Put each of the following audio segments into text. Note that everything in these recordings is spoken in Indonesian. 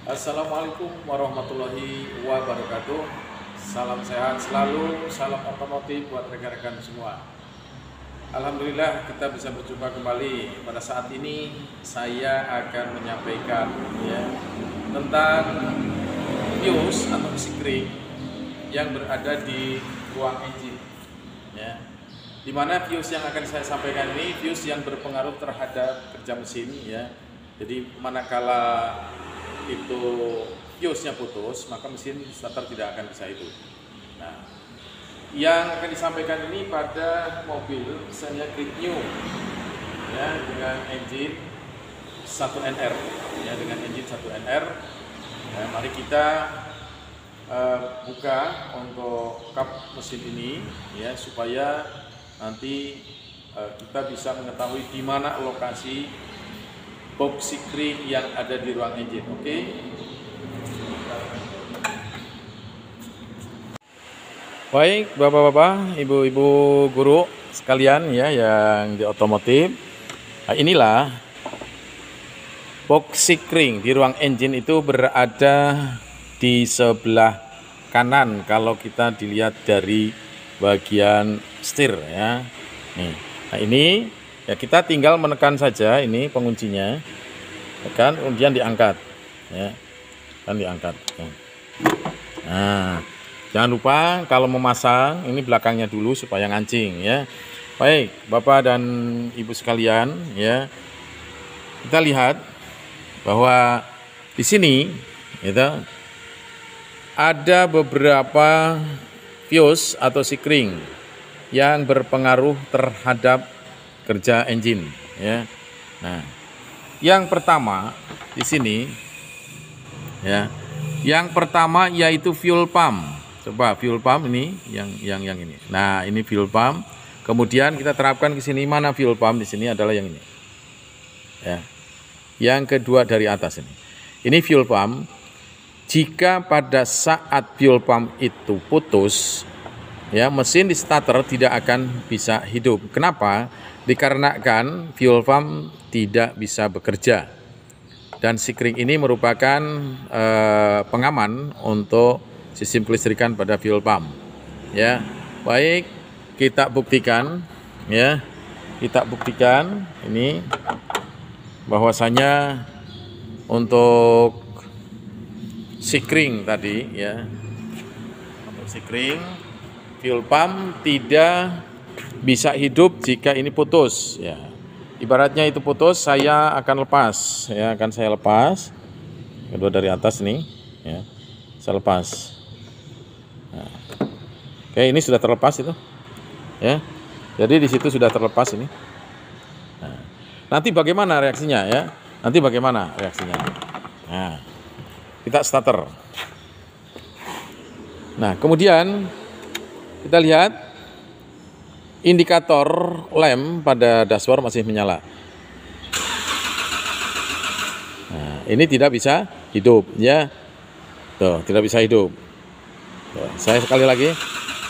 Assalamualaikum warahmatullahi wabarakatuh. Salam sehat selalu, salam otomotif buat rekan-rekan semua. Alhamdulillah kita bisa berjumpa kembali. Pada saat ini saya akan menyampaikan tentang fuse atau sikring yang berada di ruang engine. Di mana fuse yang akan saya sampaikan ini fuse yang berpengaruh terhadap kerja mesin. Jadi manakala itu fuse-nya putus, maka mesin starter tidak akan bisa hidup. Nah, yang akan disampaikan ini pada mobil misalnya Great New dengan engine 1NR dengan engine 1NR. Mari kita buka untuk kap mesin ini supaya nanti kita bisa mengetahui di mana lokasi box sikring yang ada di ruang engine. Oke. Baik, bapak-bapak, ibu-ibu guru sekalian yang di otomotif. Nah, inilah box sikring di ruang engine itu berada di sebelah kanan kalau kita dilihat dari bagian setir Nih. Nah, ini kita tinggal menekan saja ini penguncinya, kemudian diangkat, diangkat. Nah, jangan lupa kalau memasang ini belakangnya dulu supaya ngancing Baik, bapak dan ibu sekalian kita lihat bahwa di sini ada beberapa fuse atau sikring yang berpengaruh terhadap kerja engine Nah, yang pertama di sini yang pertama yaitu fuel pump. Coba fuel pump ini yang ini. Nah, ini fuel pump. Kemudian kita terapkan ke sini, mana fuel pump di sini adalah yang ini. Yang kedua dari atas ini. Ini fuel pump. Jika pada saat fuel pump itu putus, mesin di starter tidak akan bisa hidup. Kenapa? Dikarenakan fuel pump tidak bisa bekerja, dan sikring ini merupakan pengaman untuk sistem kelistrikan pada fuel pump. Baik, kita buktikan kita buktikan ini bahwasanya untuk sikring tadi untuk sikring fuel pump tidak bisa hidup jika ini putus Ibaratnya itu putus, saya akan lepas akan saya lepas kedua dari atas nih saya lepas. Oke, ini sudah terlepas itu jadi di situ sudah terlepas ini. Nanti bagaimana reaksinya nanti bagaimana reaksinya kita starter. Nah, kemudian kita lihat indikator lem pada dashboard masih menyala. Nah, ini tidak bisa hidup Tuh, tidak bisa hidup. Tuh, saya sekali lagi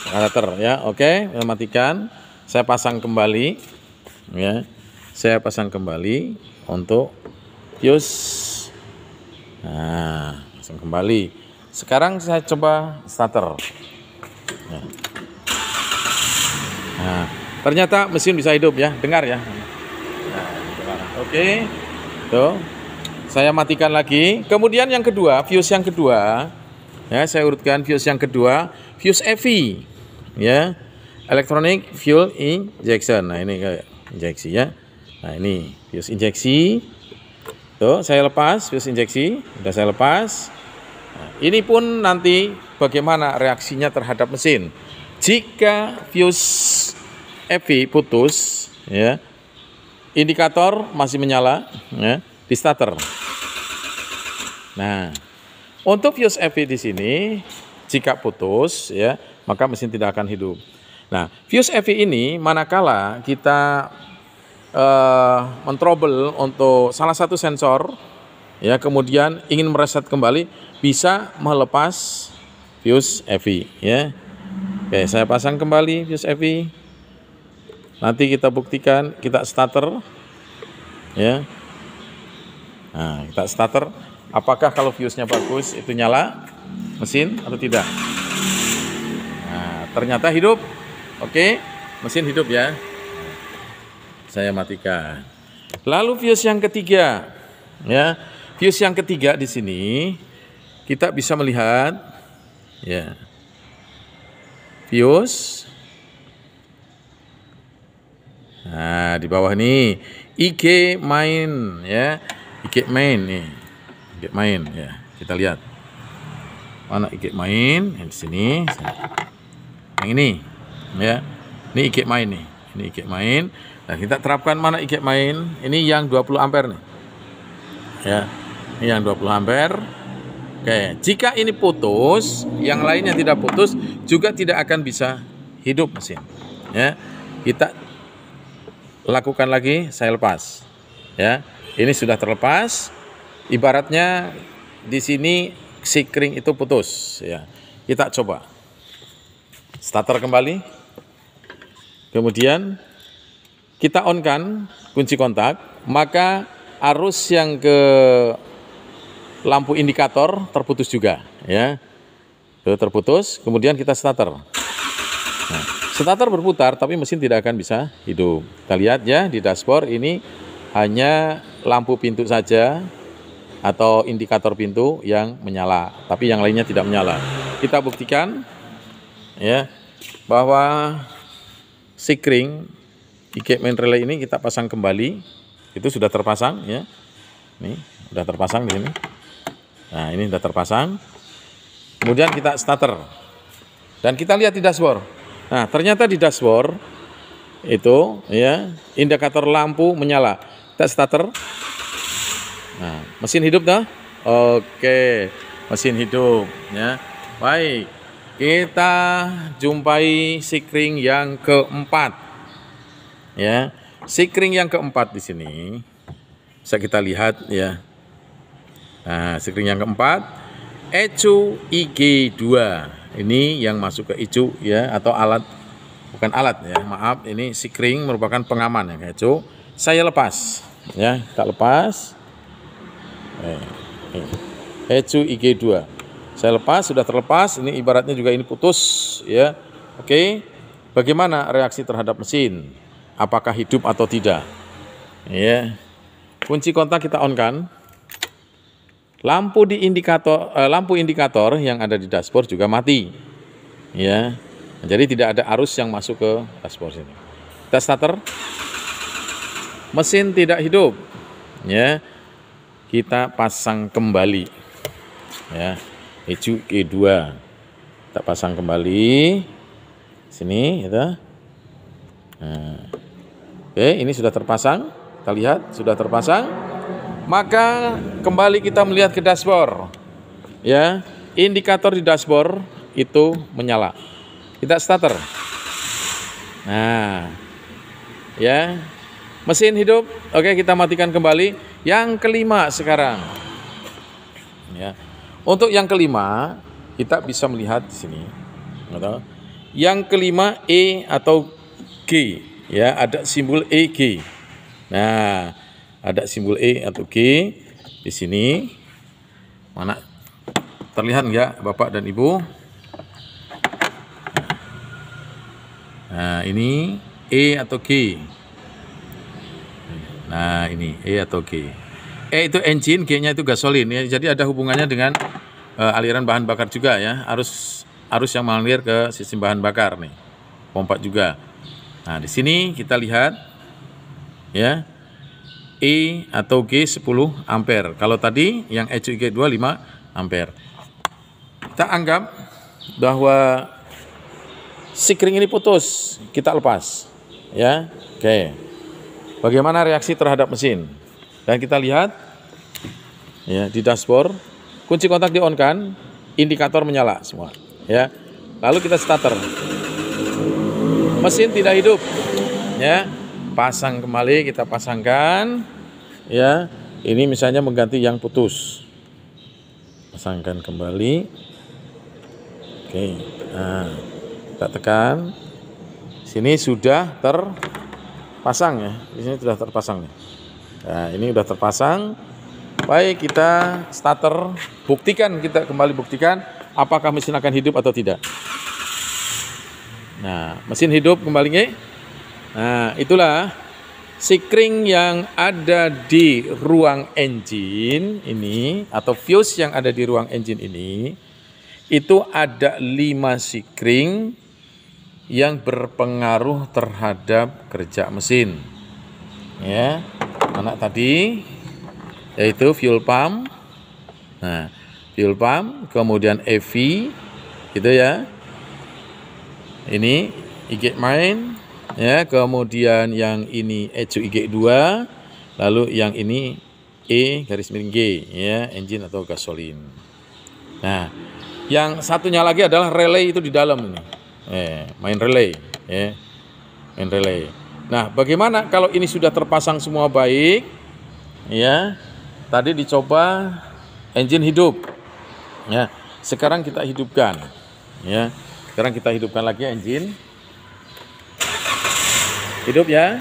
starter Oke, matikan. Saya pasang kembali Saya pasang kembali untuk fuse. Nah, pasang kembali. Sekarang saya coba starter. Nah, ternyata mesin bisa hidup dengar Nah, oke. Tuh. Saya matikan lagi. Kemudian yang kedua, fuse yang kedua. Saya urutkan fuse yang kedua, fuse EV. Electronic fuel injection. Nah, ini kayak injeksi Nah, ini fuse injeksi. Tuh, saya lepas fuse injeksi, sudah saya lepas. Nah, ini pun nanti bagaimana reaksinya terhadap mesin. Jika fuse EV putus indikator masih menyala di starter. Nah, untuk fuse EV di sini jika putus maka mesin tidak akan hidup. Nah, fuse EV ini manakala kita mentrouble untuk salah satu sensor kemudian ingin mereset kembali, bisa melepas fuse EV Oke, saya pasang kembali fuse EV. Nanti kita buktikan, kita starter Nah, kita starter. Apakah kalau fuse-nya bagus itu nyala mesin atau tidak? Nah, ternyata hidup. Oke, mesin hidup ya. Saya matikan. Lalu fuse yang ketiga, ya. Fuse yang ketiga di sini kita bisa melihat, ya. Fuse. Nah, di bawah ini IG main, ya. IG main nih. IG main ya. Kita lihat. Mana IG main? Yang di sini. Yang ini, ya. Ini IG main nih. Ini IG main. Nah, kita terapkan mana IG main? Ini yang 20 ampere nih. Ya. Ini yang 20 ampere. Oke, jika ini putus, yang lainnya tidak putus, juga tidak akan bisa hidup mesin. Ya. Kita lakukan lagi, saya lepas. Ya. Ini sudah terlepas. Ibaratnya di sini sikring itu putus, ya. Kita coba. Starter kembali. Kemudian kita on-kan kunci kontak, maka arus yang ke lampu indikator terputus juga, ya. Terputus, kemudian kita starter. Nah, starter berputar tapi mesin tidak akan bisa hidup. Kita lihat ya di dashboard ini hanya lampu pintu saja atau indikator pintu yang menyala, tapi yang lainnya tidak menyala. Kita buktikan ya bahwa sikring IG main relay ini kita pasang kembali. Itu sudah terpasang ya. Ini sudah terpasang di sini. Nah, ini sudah terpasang. Kemudian kita starter. Dan kita lihat di dashboard. Nah, ternyata di dashboard itu ya, indikator lampu menyala. Kita starter. Nah, mesin hidup dah. Oke, mesin hidup ya. Baik. Kita jumpai sikring yang keempat. Ya, sikring yang keempat di sini bisa kita lihat ya. Nah, sikring yang keempat ECU IG2. Ini yang masuk ke ECU ya, atau alat, bukan alat ya, maaf, ini sikring merupakan pengaman ya ECU. Saya lepas ya, kita lepas. ECU IG2. Saya lepas, sudah terlepas. Ini ibaratnya juga ini putus ya. Oke. Bagaimana reaksi terhadap mesin? Apakah hidup atau tidak? Ya. Kunci kontak kita on-kan. Lampu indikator yang ada di dashboard juga mati. Ya. Jadi tidak ada arus yang masuk ke dashboard ini. Kita starter. Mesin tidak hidup. Ya. Kita pasang kembali. Ya. ECU G2. Kita pasang kembali. Sini, gitu. Nah. Oke, ini sudah terpasang. Kita lihat, sudah terpasang. Maka kembali kita melihat ke dashboard. Ya, indikator di dashboard itu menyala. Kita starter. Nah, ya, mesin hidup. Oke, kita matikan kembali. Yang kelima sekarang. Ya, untuk yang kelima kita bisa melihat di sini. Yang kelima E atau G. Ya, ada simbol EG. Nah, ada simbol E atau G di sini. Mana terlihat enggak Bapak dan Ibu? Nah, ini E atau G. Nah, ini E atau G. E itu engine, G-nya itu gasolin ya. Jadi ada hubungannya dengan aliran bahan bakar juga ya. Arus yang mengalir ke sistem bahan bakar nih. Pompa juga. Nah, di sini kita lihat ya. E atau G 10 ampere. Kalau tadi yang ECU G2 5 ampere. Kita anggap bahwa sikring ini putus, kita lepas. Ya. Oke. Bagaimana reaksi terhadap mesin? Dan kita lihat ya di dashboard, kunci kontak di on-kan, indikator menyala semua. Ya. Lalu kita starter. Mesin tidak hidup. Ya. Pasang kembali, kita pasangkan. Ya. Ini misalnya mengganti yang putus. Pasangkan kembali. Oke. Nah, kita tekan. Sini sudah terpasang ya. Di sini sudah terpasang nih. Nah, ini sudah terpasang. Baik, kita starter, kita kembali buktikan apakah mesin akan hidup atau tidak. Nah, mesin hidup kembali nggih. Nah, itulah sikring yang ada di ruang engine ini atau fuse yang ada di ruang engine ini, itu ada 5 sikring yang berpengaruh terhadap kerja mesin. Ya, anak tadi yaitu fuel pump. Nah, fuel pump, kemudian EV gitu ya. Ini IG main ya, kemudian yang ini ECU IG2, lalu yang ini E garis miring G ya, engine atau gasolin. Nah, yang satunya lagi adalah relay itu di dalam ini. Main relay ya. Main relay. Nah, bagaimana kalau ini sudah terpasang semua baik ya? Tadi dicoba engine hidup. Ya, sekarang kita hidupkan ya. Sekarang kita hidupkan lagi engine. Hidup ya.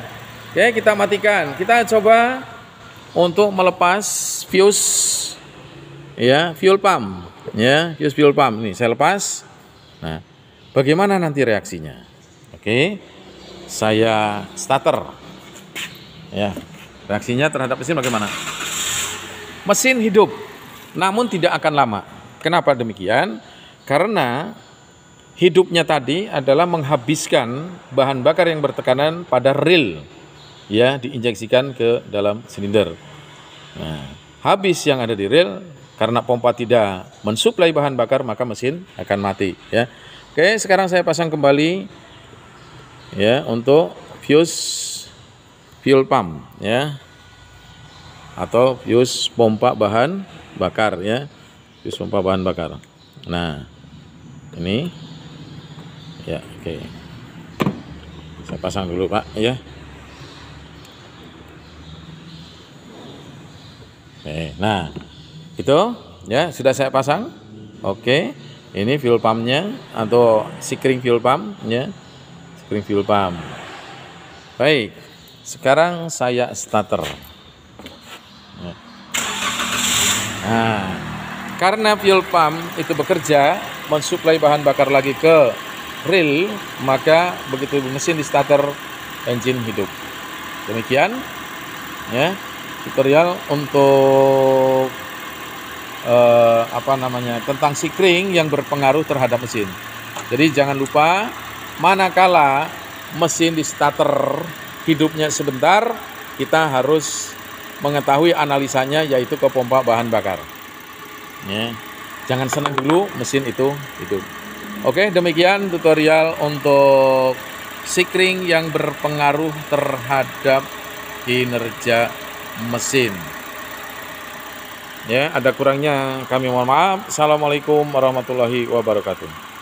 Oke, kita matikan. Kita coba untuk melepas fuse ya, fuel pump ya, fuse fuel pump. Ini saya lepas. Nah, bagaimana nanti reaksinya? Oke. Saya starter. Ya. Reaksinya terhadap mesin bagaimana? Mesin hidup, namun tidak akan lama. Kenapa demikian? Karena hidupnya tadi adalah menghabiskan bahan bakar yang bertekanan pada reel, ya, diinjeksikan ke dalam silinder. Nah, habis yang ada di reel, karena pompa tidak mensuplai bahan bakar, maka mesin akan mati. Ya, oke. Sekarang saya pasang kembali, ya, untuk fuse fuel pump, ya, atau fuse pompa bahan bakar, ya, fuse pompa bahan bakar. Nah, ini. Ya, oke. Saya pasang dulu, Pak, ya. Oke, nah, itu ya sudah saya pasang. Oke, ini fuel pumpnya atau sikring fuel pump, ya, sikring fuel pump. Baik, sekarang saya starter. Ya. Nah, karena fuel pump itu bekerja mensuplai bahan bakar lagi ke reel, maka begitu mesin di starter, engine hidup. Demikian ya tutorial untuk tentang sikring yang berpengaruh terhadap mesin. Jadi jangan lupa, manakala mesin di starter hidupnya sebentar, kita harus mengetahui analisanya, yaitu ke pompa bahan bakar. Ya. Jangan senang dulu mesin itu hidup. Oke, demikian tutorial untuk sikring yang berpengaruh terhadap kinerja mesin. Ya, ada kurangnya kami mohon maaf. Assalamualaikum warahmatullahi wabarakatuh.